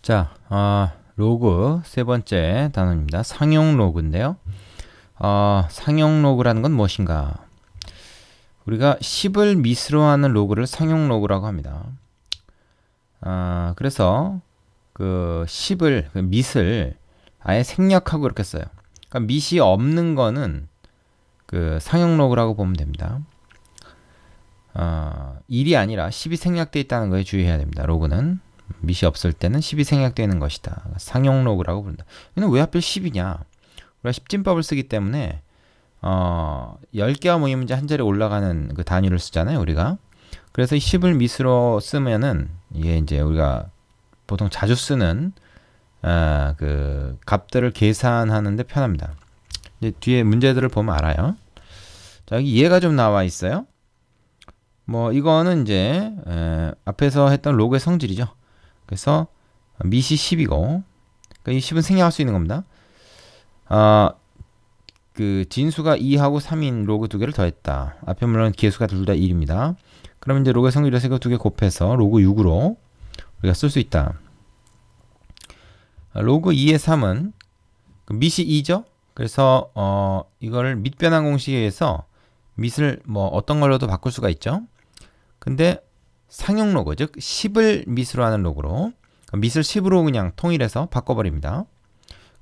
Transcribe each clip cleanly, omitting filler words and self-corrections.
자, 로그 세 번째 단어입니다. 상용 로그인데요. 상용 로그라는 건 무엇인가? 우리가 10을 미스로 하는 로그를 상용 로그라고 합니다. 그래서 그 10을 그 밑을 아예 생략하고 이렇게 써요. 그러니까 밑이 없는 거는 그 상용 로그라고 보면 됩니다. 1이 아니라 10이 생략되어 있다는 거에 주의해야 됩니다. 로그는 밑이 없을 때는 10이 생략되는 것이다. 상용 로그라고 부른다. 근데 왜 하필 10이냐? 우리가 10진법을 쓰기 때문에 10개와 모의 문제 한 자리에 올라가는 그 단위를 쓰잖아요, 우리가. 그래서 이 10을 밑으로 쓰면은 이게 이제 우리가 보통 자주 쓰는 그 값들을 계산하는데 편합니다. 이제 뒤에 문제들을 보면 알아요. 자, 여기 얘가 좀 나와 있어요. 뭐 이거는 이제 앞에서 했던 로그의 성질이죠. 그래서 밑이 10이고, 그러니까 이 10은 생략할 수 있는 겁니다. 그 진수가 2하고 3인 로그 두 개를 더했다. 앞에 물론 개수가 둘 다 1입니다. 그러면 이제 로그의 성질이라서 이거 두 개 곱해서 로그 6으로 우리가 쓸 수 있다. 로그 2의 3은 그 밑이 2죠. 그래서 이걸 밑변환 공식에 의해서 밑을 뭐 어떤 걸로도 바꿀 수가 있죠. 근데 상용 로그, 즉 10을 밑으로 하는 로그로 밑을 10으로 그냥 통일해서 바꿔버립니다.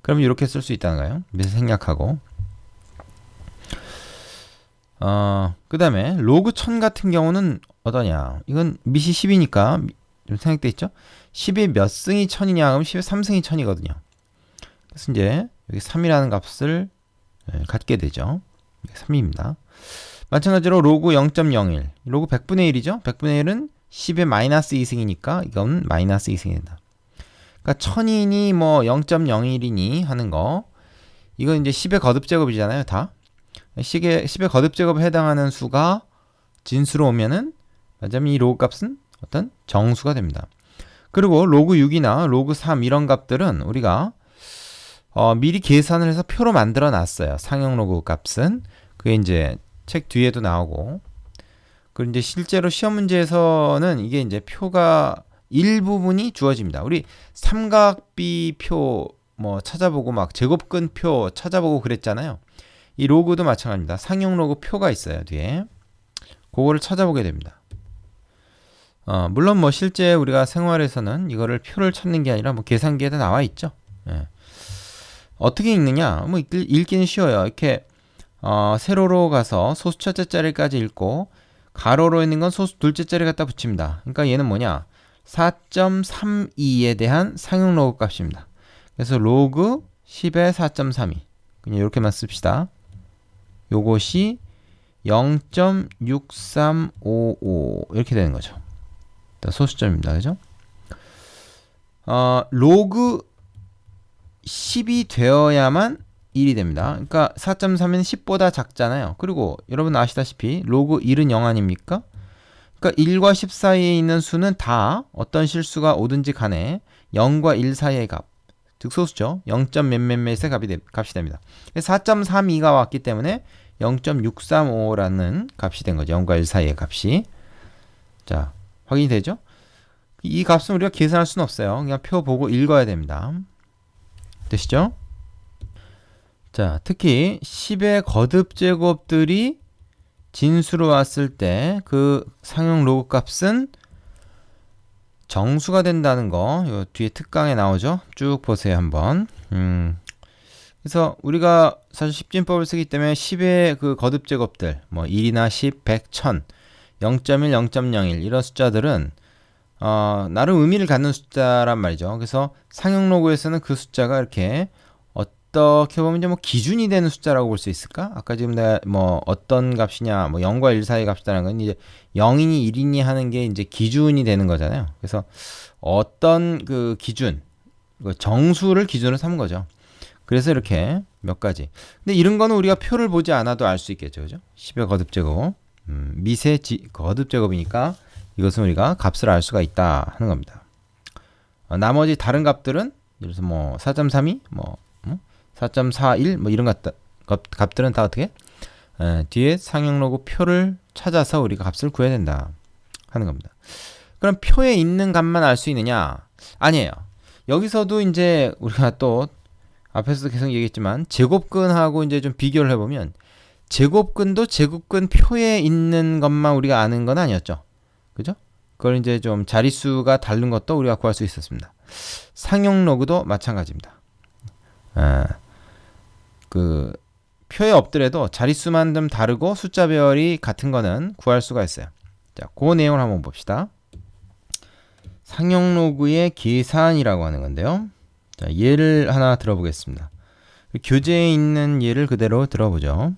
그럼 이렇게 쓸 수 있다는 거예요. 밑을 생략하고. 그 다음에 로그 1000 같은 경우는 어떠냐? 이건 밑이 10이니까 좀 생략돼 있죠? 10의 몇 승이 1000이냐 하면 10의 3승이 1000이거든요. 그래서 이제 여기 3이라는 값을 갖게 되죠. 3입니다. 마찬가지로 로그 0.01, 로그 100분의 1이죠. 100분의 1은 10의 마이너스 2승이니까 이건 마이너스 2승이 된다. 그러니까 1000이니 뭐 0.01이니 하는 거, 이건 이제 10의 거듭제곱이잖아요, 다. 10의 거듭제곱에 해당하는 수가 진수로 오면은 맞으면 이 로그 값은 어떤 정수가 됩니다. 그리고 로그 6이나 로그 3 이런 값들은 우리가 미리 계산을 해서 표로 만들어 놨어요. 상용 로그 값은. 그게 이제 책 뒤에도 나오고. 그리고 이제 실제로 시험 문제에서는 이게 이제 표가 일부분이 주어집니다. 우리 삼각비 표 뭐 찾아보고 막 제곱근 표 찾아보고 그랬잖아요. 이 로그도 마찬가지입니다. 상용 로그 표가 있어요, 뒤에. 그거를 찾아보게 됩니다. 물론 뭐 실제 우리가 생활에서는 이거를 표를 찾는 게 아니라 뭐 계산기에다 나와 있죠. 예. 어떻게 읽느냐? 뭐 읽기는 쉬워요. 이렇게 세로로 가서 소수 첫째 자리까지 읽고 가로로 있는 건 소수 둘째 자리 갖다 붙입니다. 그러니까 얘는 뭐냐? 4.32에 대한 상용 로그 값입니다. 그래서 로그 10의 4.32. 그냥 이렇게만 씁시다. 요것이 0.6355 이렇게 되는 거죠. 소수점입니다. 그죠? 로그 10이 되어야만 1이 됩니다. 그러니까 4.3은 10보다 작잖아요. 그리고 여러분 아시다시피 로그 1은 0 아닙니까? 그러니까 1과 10 사이에 있는 수는 다 어떤 실수가 오든지 간에 0과 1 사이의 값, 즉 소수죠. 0. 몇몇몇의 값이 됩니다. 4.32가 왔기 때문에 0.635라는 값이 된 거죠. 0과 1 사이의 값이. 자, 확인이 되죠? 이 값은 우리가 계산할 수는 없어요. 그냥 표 보고 읽어야 됩니다. 되시죠? 자, 특히 10의 거듭 제곱들이 진수로 왔을 때 그 상용 로그 값은 정수가 된다는 거, 요 뒤에 특강에 나오죠. 쭉 보세요 한번. 그래서 우리가 사실 10진법을 쓰기 때문에 10의 그 거듭 제곱들, 뭐 1이나 10, 100, 1000, 0.1, 0.01 이런 숫자들은 나름 의미를 갖는 숫자란 말이죠. 그래서 상용 로그에서는 그 숫자가 이렇게 어떻게 보면 이제 뭐 기준이 되는 숫자라고 볼 수 있을까? 아까 지금 내가 뭐 어떤 값이냐, 뭐 0과 1 사이 값이라는 건 이제 0이니 1이니 하는 게 이제 기준이 되는 거잖아요. 그래서 어떤 그 기준, 정수를 기준으로 삼은 거죠. 그래서 이렇게 몇 가지. 근데 이런 거는 우리가 표를 보지 않아도 알 수 있겠죠, 그죠? 10의 거듭 제곱, 밑의 거듭 제곱이니까 이것은 우리가 값을 알 수가 있다 하는 겁니다. 나머지 다른 값들은 예를 들어서 뭐 4.32, 뭐 4.41 뭐 이런 값들은 다 어떻게? 뒤에 상용 로그 표를 찾아서 우리가 값을 구해야 된다 하는 겁니다. 그럼 표에 있는 값만 알 수 있느냐? 아니에요. 여기서도 이제 우리가 또 앞에서도 계속 얘기했지만 제곱근하고 이제 좀 비교를 해보면 제곱근도 제곱근 표에 있는 것만 우리가 아는 건 아니었죠. 그죠? 그걸 이제 좀 자릿수가 다른 것도 우리가 구할 수 있었습니다. 상용 로그도 마찬가지입니다. 그 표에 없더라도 자릿수만 좀 다르고 숫자 배열이 같은 거는 구할 수가 있어요. 자, 그 내용을 한번 봅시다. 상용 로그의 계산이라고 하는 건데요. 자, 예를 하나 들어보겠습니다. 교재에 있는 예를 그대로 들어보죠.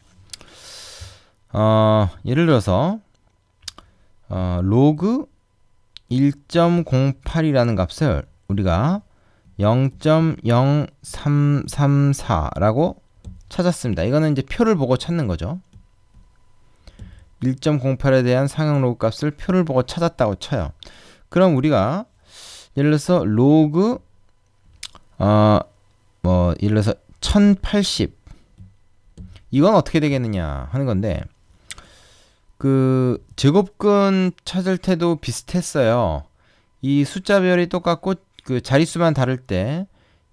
예를 들어서 로그 1.08이라는 값을 우리가 0.0334라고 찾았습니다. 이거는 이제 표를 보고 찾는 거죠. 1.08에 대한 상용 로그 값을 표를 보고 찾았다고 쳐요. 그럼 우리가 예를 들어서 로그 예를 들어서 1080 이건 어떻게 되겠느냐 하는 건데, 그 제곱근 찾을 때도 비슷했어요. 이 숫자 배열이 똑같고 그 자릿수만 다를 때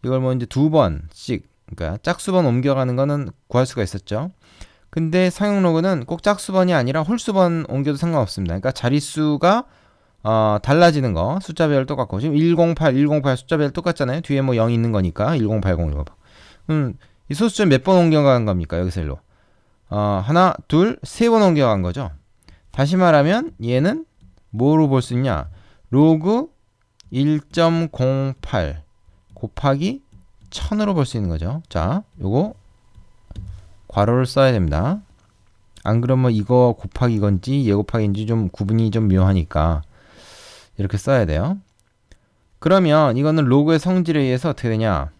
이걸 뭐 이제 두 번씩, 그러니까 짝수번 옮겨가는 거는 구할 수가 있었죠. 근데 상용 로그는 꼭 짝수번이 아니라 홀수번 옮겨도 상관없습니다. 그러니까 자릿수가 달라지는 거, 숫자 배열 똑같고, 지금 108 숫자 배열 똑같잖아요. 뒤에 뭐 0이 있는 거니까 1080 이거 봐. 이 소수점 몇 번 옮겨간 겁니까? 여기서 일로 하나, 둘, 세 번 옮겨간 거죠. 다시 말하면 얘는 뭐로 볼 수 있냐? 로그 1.08 곱하기 1000으로 볼 수 있는 거죠. 자, 요거 괄호를 써야 됩니다. 안 그러면 이거 곱하기 이건지 얘 곱하기인지 좀 구분이 좀 묘하니까 이렇게 써야 돼요. 그러면 이거는 로그의 성질에 의해서 어떻게 되냐?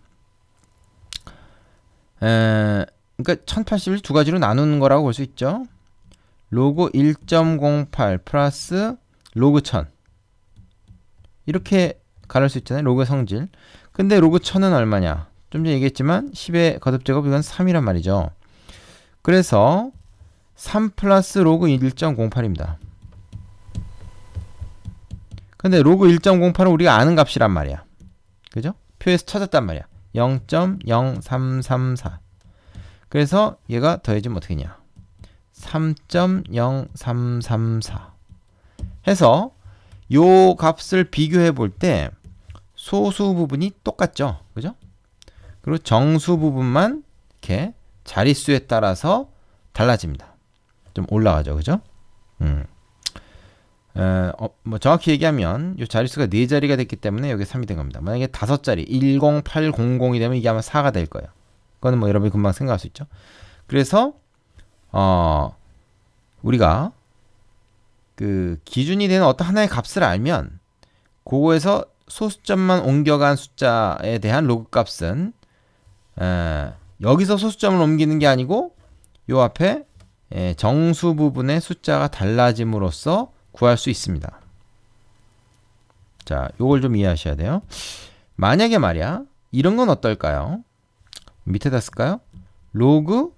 그러니까 1080을 두 가지로 나누는 거라고 볼 수 있죠. 로그 1.08 플러스 로그 1000 이렇게 가를 수 있잖아요. 로그의 성질. 근데 로그 1000은 얼마냐? 좀 전에 얘기했지만 10의 거듭제곱 이건 3이란 말이죠. 그래서 3 플러스 로그 1.08입니다. 근데 로그 1.08은 우리가 아는 값이란 말이야. 그죠? 표에서 찾았단 말이야. 0.0334. 그래서 얘가 더해지면 어떻게 되냐? 3.0334 해서 요 값을 비교해 볼 때 소수 부분이 똑같죠. 그죠? 그리고 정수 부분만 이렇게 자릿수에 따라서 달라집니다. 좀 올라가죠. 그죠? 뭐 정확히 얘기하면 이 자릿수가 4자리가 됐기 때문에 여기 3이 된 겁니다. 만약에 5자리 10800이 되면 이게 아마 4가 될 거예요. 그거는 뭐 여러분이 금방 생각할 수 있죠. 그래서 우리가 그 기준이 되는 어떤 하나의 값을 알면 그거에서 소수점만 옮겨간 숫자에 대한 로그 값은 여기서 소수점을 옮기는 게 아니고 요 앞에 정수 부분의 숫자가 달라짐으로써 구할 수 있습니다. 자, 요걸 좀 이해하셔야 돼요. 만약에 말이야, 이런 건 어떨까요? 밑에다 쓸까요? 로그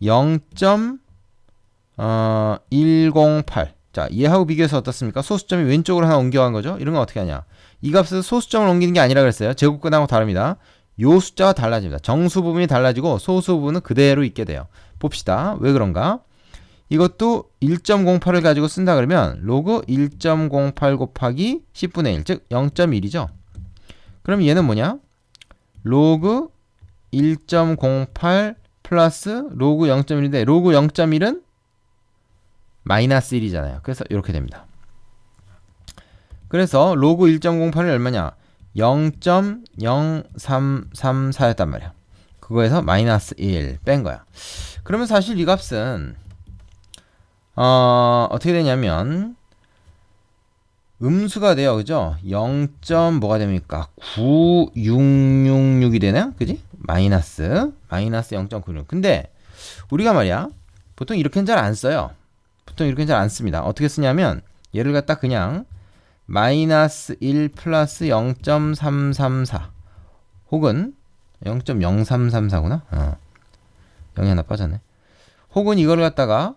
0.108. 자, 얘하고 비교해서 어떻습니까? 소수점이 왼쪽으로 하나 옮겨간 거죠? 이런 건 어떻게 하냐? 이 값은 소수점을 옮기는 게 아니라 그랬어요. 제곱근하고 다릅니다. 요 숫자가 달라집니다. 정수 부분이 달라지고 소수 부분은 그대로 있게 돼요. 봅시다. 왜 그런가? 이것도 1.08을 가지고 쓴다 그러면 로그 1.08 곱하기 10분의 1, 즉 0.1이죠. 그럼 얘는 뭐냐? 로그 1.08 플러스 로그 0.1인데 로그 0.1은 마이너스 1이잖아요. 그래서 이렇게 됩니다. 그래서 로그 1.08이 얼마냐? 0.0334였단 말이야. 그거에서 마이너스 1 뺀 거야. 그러면 사실 이 값은 어떻게 되냐면 음수가 돼요. 그죠? 0. 뭐가 됩니까? 9666이 되나요? 그지? 마이너스 0.96. 근데 우리가 말이야 보통 이렇게는 잘 안 써요. 보통 이렇게는 잘 안 씁니다. 어떻게 쓰냐면 얘를 갖다 그냥 마이너스 1 플러스 0.334 혹은 0.0334구나. 0이 하나 빠졌네. 혹은 이걸 갖다가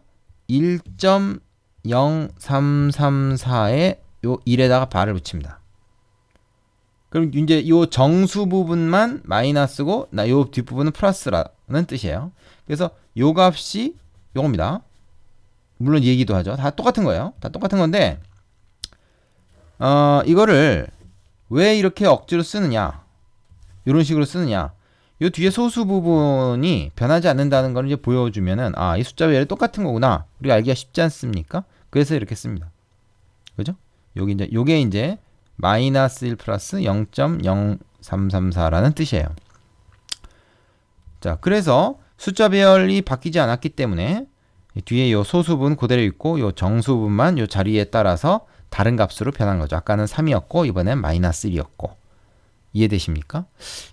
1.0334에 요 1에다가 발을 붙입니다. 그럼 이제 요 정수 부분만 마이너스고 요 뒷부분은 플러스라는 뜻이에요. 그래서 요 값이 요겁니다. 물론 얘기도 하죠. 다 똑같은 거예요. 다 똑같은 건데 이거를 왜 이렇게 억지로 쓰느냐, 이런 식으로 쓰느냐, 요 뒤에 소수 부분이 변하지 않는다는 걸 이제 보여주면은 이 숫자 배열이 똑같은 거구나, 우리가 알기가 쉽지 않습니까? 그래서 이렇게 씁니다. 그죠? 요게 이제 마이너스 1 플러스 0.0334라는 뜻이에요. 자, 그래서 숫자 배열이 바뀌지 않았기 때문에 뒤에 요 소수분 그대로 있고 요 정수분만 요 자리에 따라서 다른 값으로 변한 거죠. 아까는 3이었고 이번엔 마이너스 1이었고. 이해되십니까?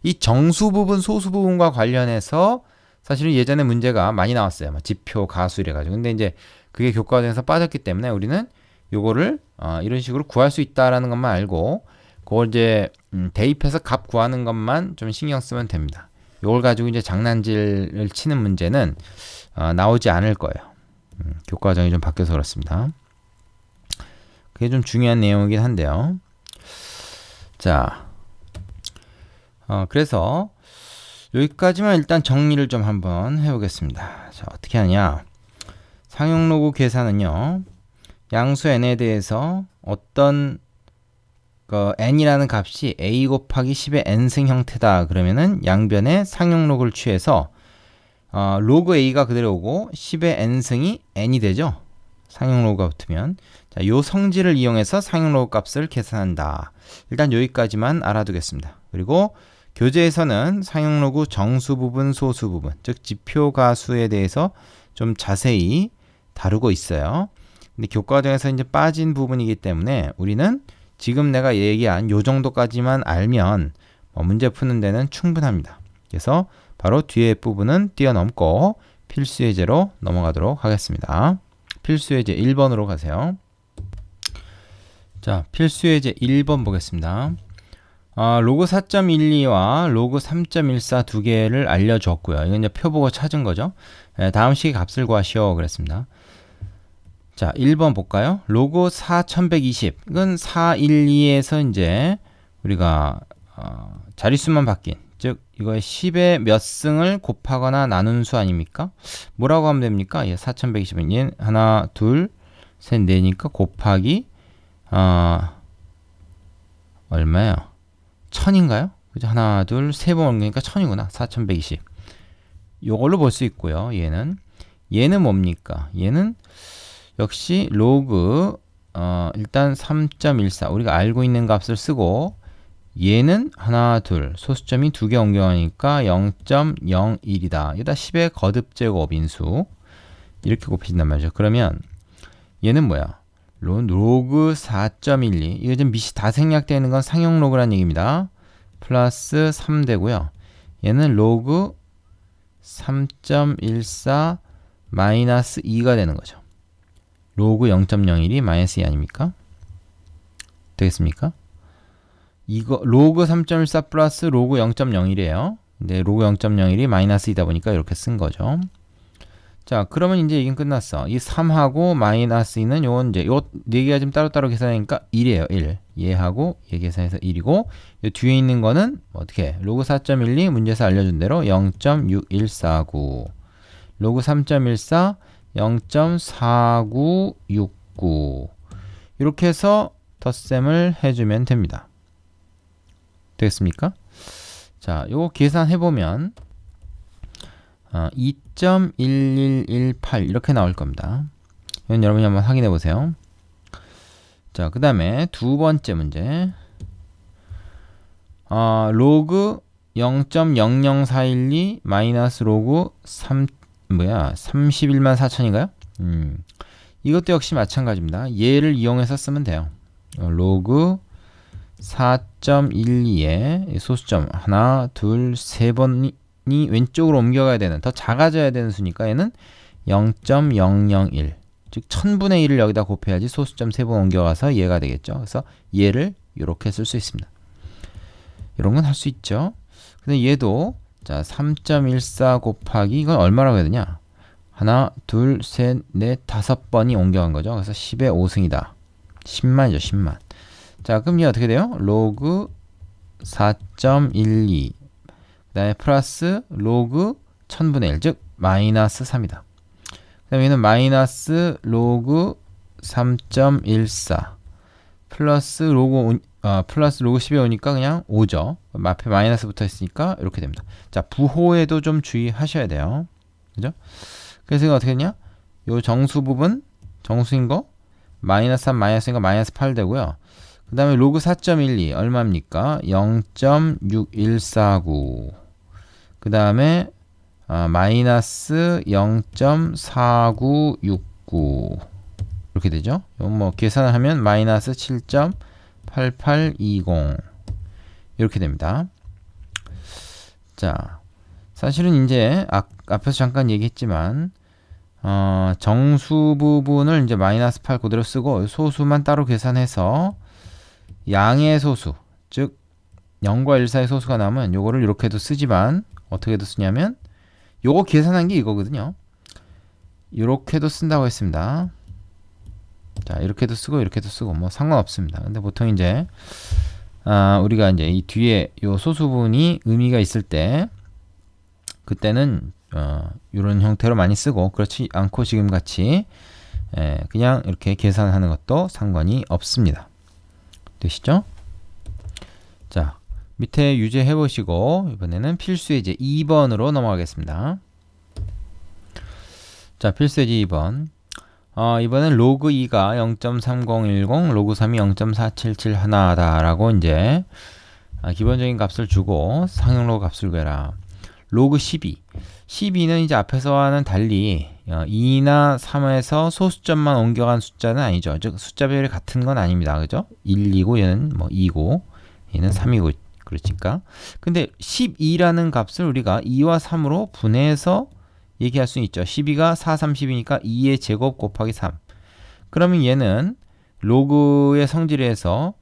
이 정수 부분, 소수 부분과 관련해서 사실은 예전에 문제가 많이 나왔어요. 지표, 가수 이래가지고. 근데 이제 그게 교과과정에서 빠졌기 때문에 우리는 요거를 이런 식으로 구할 수 있다라는 것만 알고 그걸 이제 대입해서 값 구하는 것만 좀 신경 쓰면 됩니다. 요걸 가지고 이제 장난질을 치는 문제는 나오지 않을 거예요. 교과과정이 좀 바뀌어서 그렇습니다. 그게 좀 중요한 내용이긴 한데요. 자, 그래서 여기까지만 일단 정리를 좀 한번 해보겠습니다. 자, 어떻게 하냐? 상용 로그 계산은요, 양수 n에 대해서 어떤 n이라는 값이 a 곱하기 10의 n승 형태다 그러면은 양변에 상용 로그를 취해서 로그 a가 그대로 오고 10의 n승이 n이 되죠. 상용 로그가 붙으면. 자, 요 성질을 이용해서 상용 로그 값을 계산한다. 일단 여기까지만 알아두겠습니다. 그리고 교재에서는 상용 로그 정수 부분, 소수 부분, 즉 지표 가수에 대해서 좀 자세히 다루고 있어요. 근데 교과과정에서 이제 빠진 부분이기 때문에 우리는 지금 내가 얘기한 요 정도까지만 알면 문제 푸는 데는 충분합니다. 그래서 바로 뒤에 부분은 뛰어넘고 필수 예제로 넘어가도록 하겠습니다. 필수 예제 1번으로 가세요. 자, 필수 예제 1번 보겠습니다. 로그 4.12와 로그 3.14 두 개를 알려줬고요. 이건 이제 표 보고 찾은 거죠. 다음 식의 값을 구하시오 그랬습니다. 자, 1번 볼까요? 로그 4120. 이건 412에서 이제 우리가 자릿수만 바뀐, 즉 이거의 10의 몇 승을 곱하거나 나눈 수 아닙니까? 뭐라고 하면 됩니까? 4120은 하나, 둘, 셋, 넷이니까 곱하기 얼마예요? 1000인가요? 그죠? 하나, 둘, 세 번 옮기니까 1000이구나. 4120. 요걸로 볼 수 있고요. 얘는 뭡니까? 얘는 역시 로그 일단 3.14 우리가 알고 있는 값을 쓰고, 얘는 하나, 둘, 소수점이 두 개 옮겨가니까 0.01이다. 여기다 10의 거듭제곱 인수 이렇게 곱해진단 말이죠. 그러면 얘는 뭐야? 로그 4.12. 이거 좀 밑이 다 생략되어 있는 건 상용 로그란 얘기입니다. 플러스 3 되고요. 얘는 로그 3.14 마이너스 2가 되는 거죠. 로그 0.01이 마이너스 2 아닙니까? 되겠습니까? 이거 로그 3.14 플러스 로그 0.01이에요. 근데 로그 0.01이 마이너스 2다 보니까 이렇게 쓴 거죠. 자, 그러면 이제 이긴 끝났어. 이 3하고 마이너스 2는 요건 이제 요 네 개가 지금 따로따로 계산하니까 1이에요. 1. 얘하고 얘 계산해서 1이고, 요 뒤에 있는 거는 어떻게? 로그 4.12 문제에서 알려준 대로 0.6149. 로그 3.14 0.4969. 이렇게 해서 덧셈을 해주면 됩니다. 되겠습니까? 자, 요거 계산해보면 2.1118 이렇게 나올 겁니다. 이건 여러분이 한번 확인해 보세요. 자, 그 다음에 두 번째 문제. 로그 0.00412 마이너스 로그 31만 4천인가요? 이것도 역시 마찬가지입니다. 얘를 이용해서 쓰면 돼요. 로그 4.12에 소수점 하나, 둘, 세 번이 왼쪽으로 옮겨가야 되는, 더 작아져야 되는 수니까 얘는 0.001, 즉 1000분의 1을 여기다 곱해야지 소수점 3번 옮겨가서 얘가 되겠죠. 그래서 얘를 이렇게 쓸 수 있습니다. 이런 건 할 수 있죠. 근데 얘도 자 3.14 곱하기 이건 얼마라고 해야 되냐? 하나, 둘, 셋, 넷, 5번이 옮겨간 거죠. 그래서 10의 5승이다. 10만이죠. 10만. 자, 그럼 얘 어떻게 돼요? 로그 4.12 그 다음에 플러스 로그 1000분의 1 즉 마이너스 3이다. 그 다음에 얘는 마이너스 로그 3.14 플러스 로그 플러스 로그 10에 오니까 그냥 5죠. 앞에 마이너스 붙어 있으니까 이렇게 됩니다. 자, 부호에도 좀 주의하셔야 돼요. 그죠? 그래서 이거 어떻게 되냐? 요 정수 부분, 정수인 거 마이너스 3 마이너스인 거 마이너스 8 되고요. 그 다음에 로그 4.12 얼마입니까? 0.6149 그 다음에 마이너스 0.4969 이렇게 되죠. 이건 뭐 계산을 하면 마이너스 7.8820 이렇게 됩니다. 자, 사실은 이제 앞에서 잠깐 얘기했지만 정수 부분을 이제 마이너스 8 그대로 쓰고 소수만 따로 계산해서 양의 소수, 즉 0과 1 사이 소수가 나오면 요거를 이렇게도 쓰지만 어떻게도 쓰냐면 요거 계산한 게 이거거든요. 이렇게도 쓴다고 했습니다. 자, 이렇게도 쓰고 이렇게도 쓰고 뭐 상관없습니다. 근데 보통 이제 우리가 이제 이 뒤에 요 소수분이 의미가 있을 때 그때는 이런 형태로 많이 쓰고 그렇지 않고 지금 같이 그냥 이렇게 계산하는 것도 상관이 없습니다. 되시죠? 자, 밑에 유제 해보시고 이번에는 필수예제 2번으로 넘어가겠습니다. 자, 필수예제 2번 이번엔 로그 2가 0.3010 로그 3이 0.4771 라고 이제 기본적인 값을 주고 상용 로그 값을 구해라. 로그 12는 이제 앞에서와는 달리 2나 3에서 소수점만 옮겨간 숫자는 아니죠. 즉 숫자별이 같은 건 아닙니다. 그죠? 1이고 얘는 뭐 2고 얘는 3이고 그렇니까. 근데 12라는 값을 우리가 2와 3으로 분해해서 얘기할 수 있죠. 12가 4, 30이니까 2의 제곱 곱하기 3. 그러면 얘는 로그의 성질에서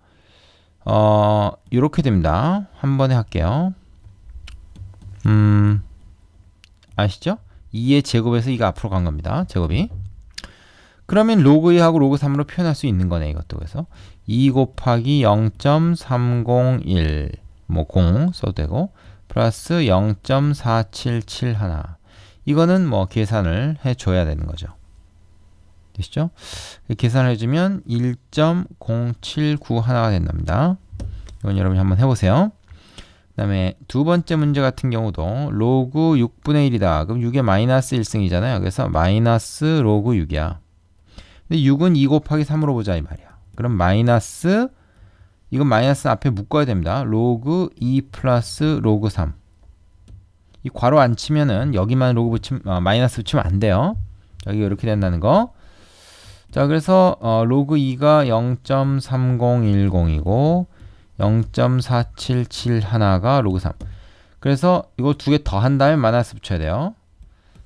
이렇게 됩니다. 한 번에 할게요. 아시죠? 2의 제곱에서 2가 앞으로 간 겁니다. 제곱이. 그러면 로그 2하고 로그 3으로 표현할 수 있는 거네. 이것도. 그래서 2 곱하기 0.301 뭐 0 써도 되고 플러스 0.4771 이거는 뭐 계산을 해줘야 되는 거죠. 되시죠? 계산을 해주면 1.0791가 된답니다. 이건 여러분이 한번 해보세요. 그 다음에 두 번째 문제 같은 경우도 로그 6분의 1이다. 그럼 6의 마이너스 1승이잖아요. 그래서 마이너스 로그 6이야. 근데 6은 2 곱하기 3으로 보자 이 말이야. 그럼 마이너스 이건 마이너스 앞에 묶어야 됩니다. 로그 2 플러스 로그 3. 이 괄호 안 치면은 여기만 로그 마이너스 붙이면 안 돼요. 여기가 이렇게 된다는 거. 자, 그래서 로그 2가 0.3010이고 0.4771가 로그 3. 그래서 이거 두 개 더 한 다음에 마이너스 붙여야 돼요.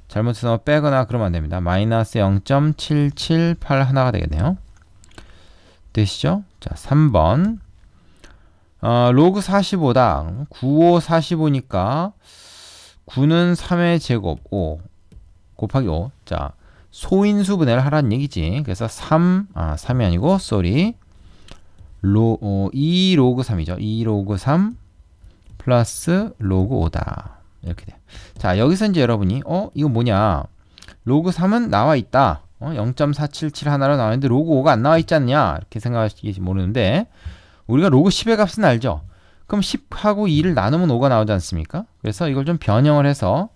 잘못해서 빼거나 그러면 안 됩니다. 마이너스 0.7781가 되겠네요. 되시죠? 자, 3번. 로그 45다. 9, 5, 45니까 9는 3의 제곱 5 곱하기 5. 자, 소인수 분해를 하라는 얘기지. 그래서 3이 아니고 쏘리 2 로그 3이죠. 2 로그 3 플러스 로그 5다. 이렇게 돼. 자, 여기서 이제 여러분이 이거 뭐냐? 로그 3은 나와 있다. 0.477 하나로 나와 있는데 로그 5가 안 나와 있지 않냐? 이렇게 생각하실지 모르는데 우리가 로그 10의 값은 알죠? 그럼 10하고 2를 나누면 5가 나오지 않습니까? 그래서 이걸 좀 변형을 해서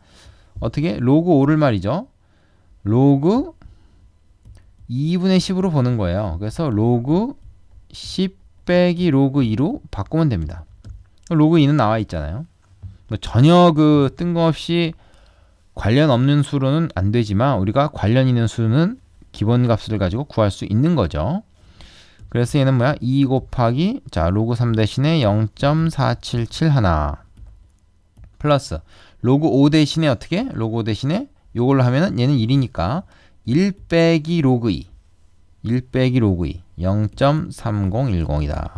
어떻게? 로그 5를 말이죠. 로그 2분의 10으로 보는 거예요. 그래서 로그 10 빼기 로그 2로 바꾸면 됩니다. 로그 2는 나와 있잖아요. 뭐 전혀 그 뜬금없이 관련 없는 수로는 안 되지만 우리가 관련 있는 수는 기본 값을 가지고 구할 수 있는 거죠. 그래서 얘는 뭐야? 2 곱하기 자 로그 3 대신에 0.4771 플러스 로그 5 대신에 어떻게? 로그 5 대신에 요걸로 하면은 얘는 1이니까 1 빼기 로그 2 1 빼기 로그 2 0.3010이다.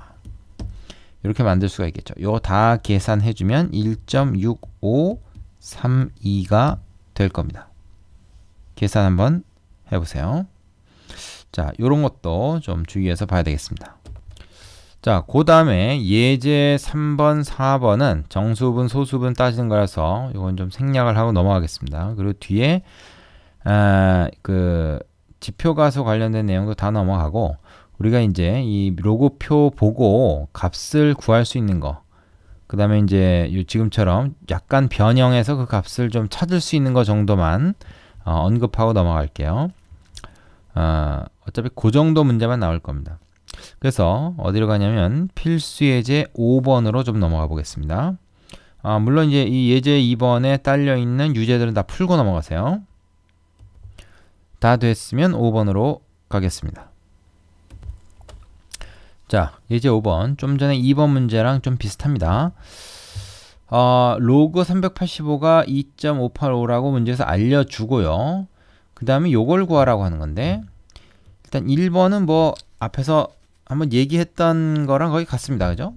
이렇게 만들 수가 있겠죠. 요거 다 계산해주면 1.6532가 될 겁니다. 계산 한번 해보세요. 자, 요런 것도 좀 주의해서 봐야 되겠습니다. 자, 그 다음에 예제 3번, 4번은 정수분, 소수분 따지는 거라서 이건 좀 생략을 하고 넘어가겠습니다. 그리고 뒤에 그 지표가수 관련된 내용도 다 넘어가고 우리가 이제 이 로그표 보고 값을 구할 수 있는 거, 그 다음에 이제 지금처럼 약간 변형해서 그 값을 좀 찾을 수 있는 거 정도만 언급하고 넘어갈게요. 어차피 그 정도 문제만 나올 겁니다. 그래서 어디로 가냐면 필수 예제 5번으로 좀 넘어가 보겠습니다. 물론 이제 이 예제 2번에 딸려 있는 유제들은 다 풀고 넘어가세요. 다 됐으면 5번으로 가겠습니다. 자, 예제 5번. 좀 전에 2번 문제랑 좀 비슷합니다. 로그 385가 2.585라고 문제에서 알려주고요. 그 다음에 요걸 구하라고 하는 건데, 일단 1번은 뭐 앞에서 한번 얘기했던 거랑 거의 같습니다. 그죠?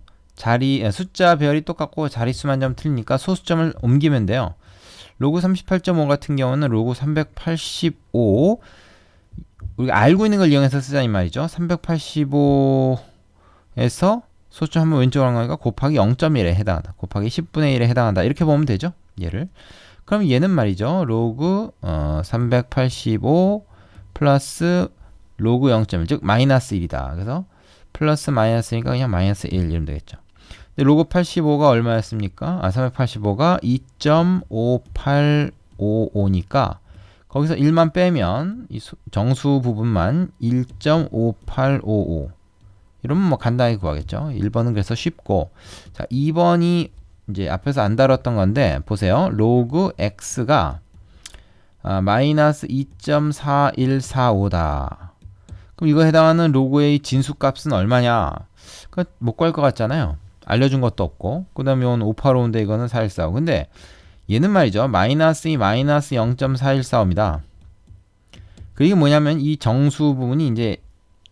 숫자 별이 똑같고 자릿수만 좀 틀리니까 소수점을 옮기면 돼요. 로그 38.5 같은 경우는 로그 385, 우리가 알고 있는 걸 이용해서 쓰자니 말이죠. 385에서 소수점 한번 왼쪽으로 한 거니까 곱하기 0.1에 해당한다. 곱하기 10분의 1에 해당한다. 이렇게 보면 되죠. 얘를. 그럼 얘는 말이죠. 로그 385 플러스 로그 0.1, 즉 마이너스 1이다. 그래서 플러스 마이너스니까 그냥 마이너스 1 이러면 되겠죠. 근데 로그 85가 얼마였습니까? 385가 2.5855니까 거기서 1만 빼면 이 정수 부분만 1.5855. 이러면 뭐 간단히 구하겠죠. 1번은 그래서 쉽고, 자, 2번이 이제 앞에서 안 다뤘던 건데 보세요. 로그 x가 마이너스 2.4145다. 그럼 이거 해당하는 로그의 진수값은 얼마냐? 못 구할 것 같잖아요. 알려준 것도 없고. 그 다음에 이건 585인데 이거는 4145. 근데 얘는 말이죠. 마이너스 2 마이너스 0.4145입니다. 그게 뭐냐면 이 정수 부분이 이제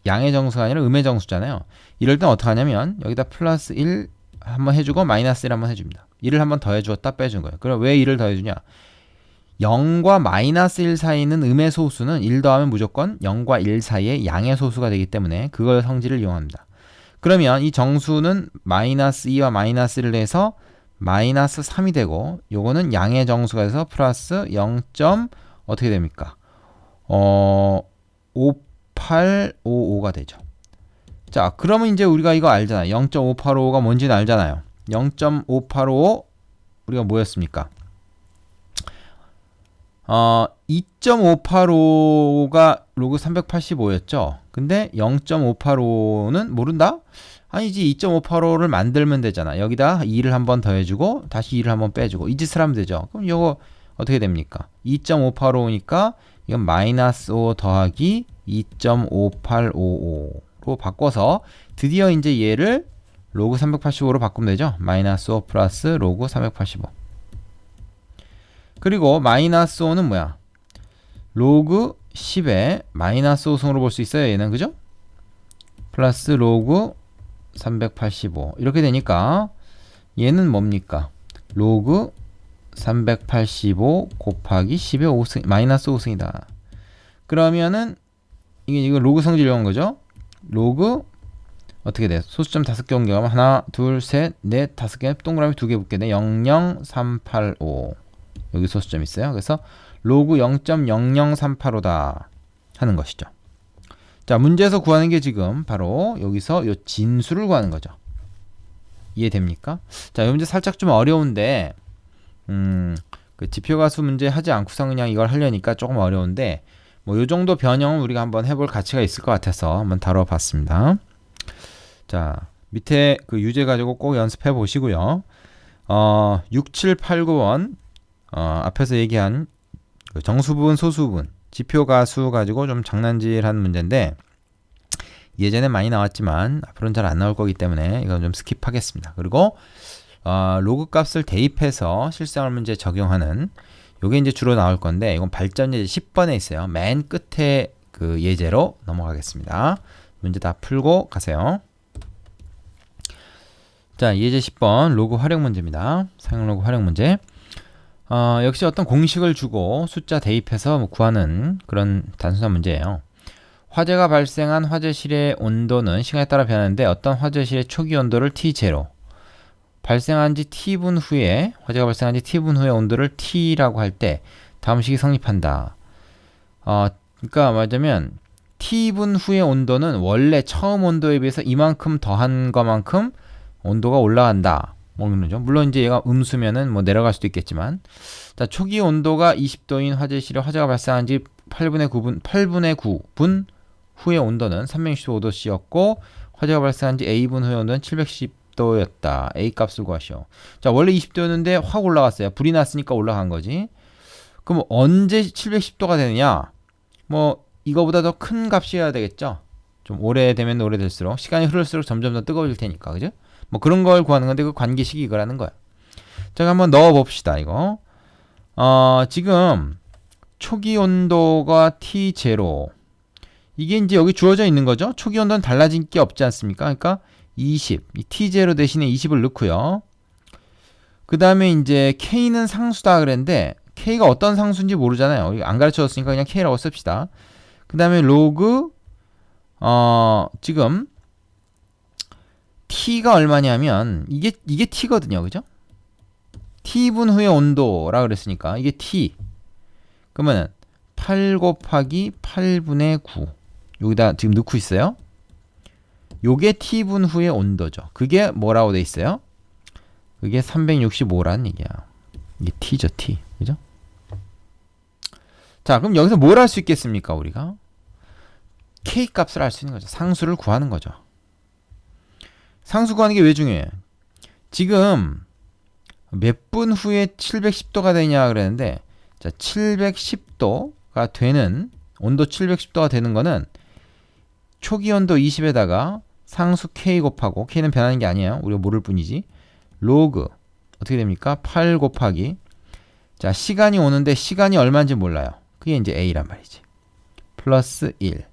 양의 정수가 아니라 음의 정수잖아요. 이럴 땐 어떻게 하냐면 여기다 플러스 1 한번 해주고 마이너스 1 한번 해줍니다. 1을 한번 더해주었다 빼준 거예요. 그럼 왜 1을 더해주냐? 0과 마이너스 1 사이에 있는 음의 소수는 1 더하면 무조건 0과 1 사이에 양의 소수가 되기 때문에 그걸 성질을 이용합니다. 그러면 이 정수는 마이너스 2와 마이너스 1을 해서 마이너스 3이 되고 요거는 양의 정수가 돼서 플러스 0. 어떻게 됩니까? 5855가 되죠. 자, 그러면 이제 우리가 이거 알잖아요. 0.585가 뭔지는 알잖아요. 0.585 우리가 뭐였습니까? 2.585가 로그 385였죠. 근데 0.585는 모른다? 아니지, 2.585를 만들면 되잖아. 여기다 2를 한번 더해주고 다시 2를 한번 빼주고 이 짓을 하면 되죠. 그럼 이거 어떻게 됩니까? 2.585니까 이건 마이너스 5 더하기 2.5855로 바꿔서 드디어 이제 얘를 로그 385로 바꾸면 되죠. 마이너스 5 플러스 로그 385. 그리고 마이너스 5는 뭐야? 로그 10에 마이너스 5승으로 볼 수 있어요. 얘는 그죠? 플러스 로그 385 이렇게 되니까 얘는 뭡니까? 로그 385 곱하기 10의 5승, 마이너스 5승이다. 그러면은 이거 로그 성질 이용한 거죠? 로그 어떻게 돼? 소수점 5개 옮겨가면 하나, 둘, 셋, 넷, 5개, 동그라미 2개 붙게 돼. 00385 여기 소수점 있어요. 그래서 로그 0.00385다 하는 것이죠. 자, 문제에서 구하는 게 지금 바로 여기서 요 진수를 구하는 거죠. 이해됩니까? 자, 이 문제 살짝 좀 어려운데 그 지표가수 문제 하지 않고서 그냥 이걸 하려니까 조금 어려운데 뭐 요 정도 변형은 우리가 한번 해볼 가치가 있을 것 같아서 한번 다뤄봤습니다. 자, 밑에 그 유제 가지고 꼭 연습해 보시고요. 6, 7, 8, 9번 앞에서 얘기한 그 정수분, 소수분, 지표가수 가지고 좀 장난질한 문제인데 예전에 많이 나왔지만 앞으로는 잘 안 나올 거기 때문에 이건 좀 스킵하겠습니다. 그리고 로그 값을 대입해서 실생활 문제 적용하는 요게 이제 주로 나올 건데 이건 발전 예제 10번에 있어요. 맨 끝에 그 예제로 넘어가겠습니다. 문제 다 풀고 가세요. 자, 예제 10번 로그 활용 문제입니다. 사용 로그 활용 문제. 역시 어떤 공식을 주고 숫자 대입해서 구하는 그런 단순한 문제예요. 화재가 발생한 화재실의 온도는 시간에 따라 변하는데 어떤 화재실의 초기 온도를 T0, 발생한 지 T분 후에, 화재가 발생한 지 T분 후에 온도를 T라고 할 때 다음 식이 성립한다. 그러니까 말하자면 T분 후의 온도는 원래 처음 온도에 비해서 이만큼 더한 것만큼 온도가 올라간다. 뭐 그러죠. 물론 이제 얘가 음수면은 뭐 내려갈 수도 있겠지만, 자, 초기 온도가 20도인 화재실에 화재가 발생한 지 8분의 9분 후의 온도는 365도씨였고 화재가 발생한 지 A분 후의 온도는 710도였다. A 값을 구하시오. 자, 원래 20도였는데 확 올라갔어요. 불이 났으니까 올라간 거지. 그럼 언제 710도가 되느냐? 뭐 이거보다 더 큰 값이어야 되겠죠. 좀 오래되면 오래될수록 시간이 흐를수록 점점 더 뜨거워질 테니까, 그죠? 뭐 그런 걸 구하는 건데 그 관계식이 이거라는 거야. 자, 한번 넣어 봅시다. 이거 지금 초기 온도가 T0, 이게 이제 여기 주어져 있는 거죠. 초기 온도는 달라진 게 없지 않습니까? 그러니까 20, 이 T0 대신에 20을 넣고요. 그 다음에 이제 K는 상수다 그랬는데 K가 어떤 상수인지 모르잖아요. 안 가르쳐줬으니까 그냥 K라고 씁시다. 그 다음에 로그 지금 T가 얼마냐면 이게 T거든요. 그죠? T분 후의 온도라 그랬으니까 이게 T. 그러면 8 곱하기 8분의 9 여기다 지금 넣고 있어요. 요게 T분 후의 온도죠. 그게 뭐라고 돼 있어요? 그게 365라는 얘기야. 이게 T죠, T. 그죠? 자, 그럼 여기서 뭘 할 수 있겠습니까, 우리가? K 값을 알 수 있는 거죠. 상수를 구하는 거죠. 상수 구하는 게 왜 중요해? 지금 몇 분 후에 710도가 되냐 그랬는데, 자, 710도가 되는, 온도 710도가 되는 거는 초기 온도 20에다가 상수 K 곱하고, K는 변하는 게 아니에요. 우리가 모를 뿐이지. 로그 어떻게 됩니까? 8 곱하기, 자, 시간이 오는데 시간이 얼마인지 몰라요. 그게 이제 A란 말이지. 플러스 1.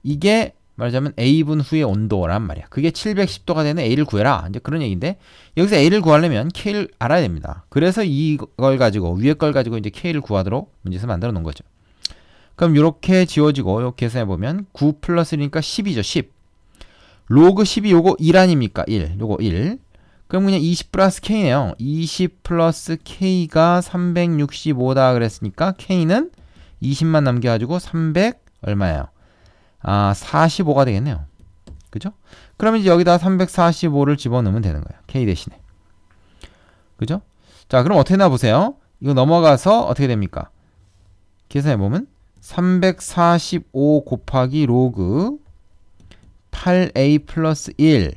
이게 말하자면 A분 후의 온도란 말이야. 그게 710도가 되는 A를 구해라. 이제 그런 얘기인데, 여기서 A를 구하려면 K를 알아야 됩니다. 그래서 이걸 가지고, 위에 걸 가지고 이제 K를 구하도록 문제에서 만들어 놓은 거죠. 그럼 이렇게 지워지고, 이렇게 계산해 보면 9 플러스 1이니까 10이죠. 10. 로그 10이 요거 1 아닙니까? 1. 요거 1. 그럼 그냥 20 플러스 K네요. 20 플러스 K가 365다 그랬으니까 K는 20만 남겨가지고 300 얼마예요? 45가 되겠네요. 그죠? 그러면 이제 여기다 345를 집어넣으면 되는 거예요. K 대신에. 그죠? 자, 그럼 어떻게 나보세요? 이거 넘어가서 어떻게 됩니까? 계산해보면 345 곱하기 로그 8A 플러스 1,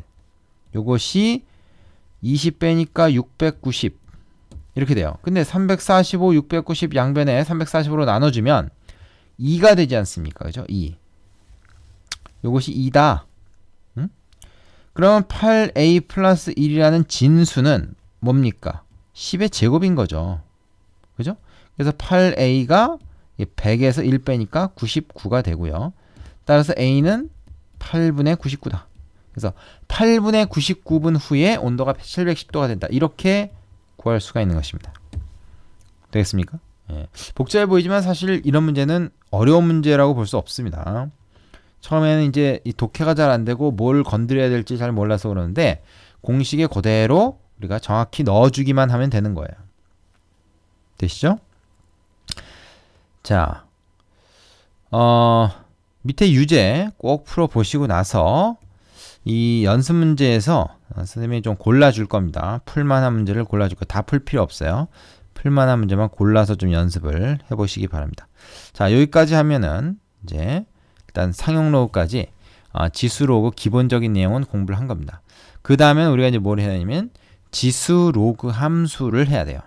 요것이 20 빼니까 690 이렇게 돼요. 근데 345, 690 양변에 345로 나눠주면 2가 되지 않습니까? 그죠? 2. 요것이 2다. 응? 그러면 8A 플러스 1이라는 진수는 뭡니까? 10의 제곱인 거죠. 그죠? 그래서 8A가 100에서 1 빼니까 99가 되고요. 따라서 A는 8분의 99다. 그래서 8분의 99분 후에 온도가 710도가 된다. 이렇게 구할 수가 있는 것입니다. 되겠습니까? 예. 복잡해 보이지만 사실 이런 문제는 어려운 문제라고 볼 수 없습니다. 처음에는 이제 이 독해가 잘 안 되고 뭘 건드려야 될지 잘 몰라서 그러는데 공식에 그대로 우리가 정확히 넣어주기만 하면 되는 거예요. 되시죠? 자, 밑에 유제 꼭 풀어보시고 나서 이 연습 문제에서 선생님이 좀 골라줄 겁니다. 풀만한 문제를 골라줄 거예요. 다 풀 필요 없어요. 풀만한 문제만 골라서 좀 연습을 해보시기 바랍니다. 자, 여기까지 하면은 이제 일단 상용 로그까지 지수 로그 기본적인 내용은 공부를 한 겁니다. 그 다음에 우리가 이제 뭘 해야 되냐면 지수 로그 함수를 해야 돼요.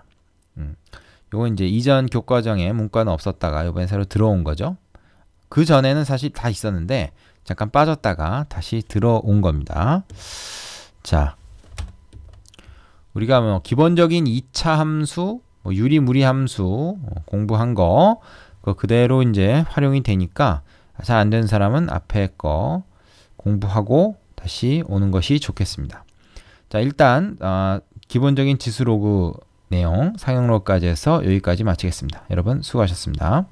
요건 이제 이전 교과정에 문과는 없었다가 이번에 새로 들어온 거죠. 그 전에는 사실 다 있었는데 잠깐 빠졌다가 다시 들어온 겁니다. 자, 우리가 뭐 기본적인 2차 함수, 뭐 유리무리 함수 공부한 거 그거 그대로 이제 활용이 되니까 잘 안 되는 사람은 앞에 거 공부하고 다시 오는 것이 좋겠습니다. 자, 일단 기본적인 지수 로그 내용 상용 로그까지 해서 여기까지 마치겠습니다. 여러분 수고하셨습니다.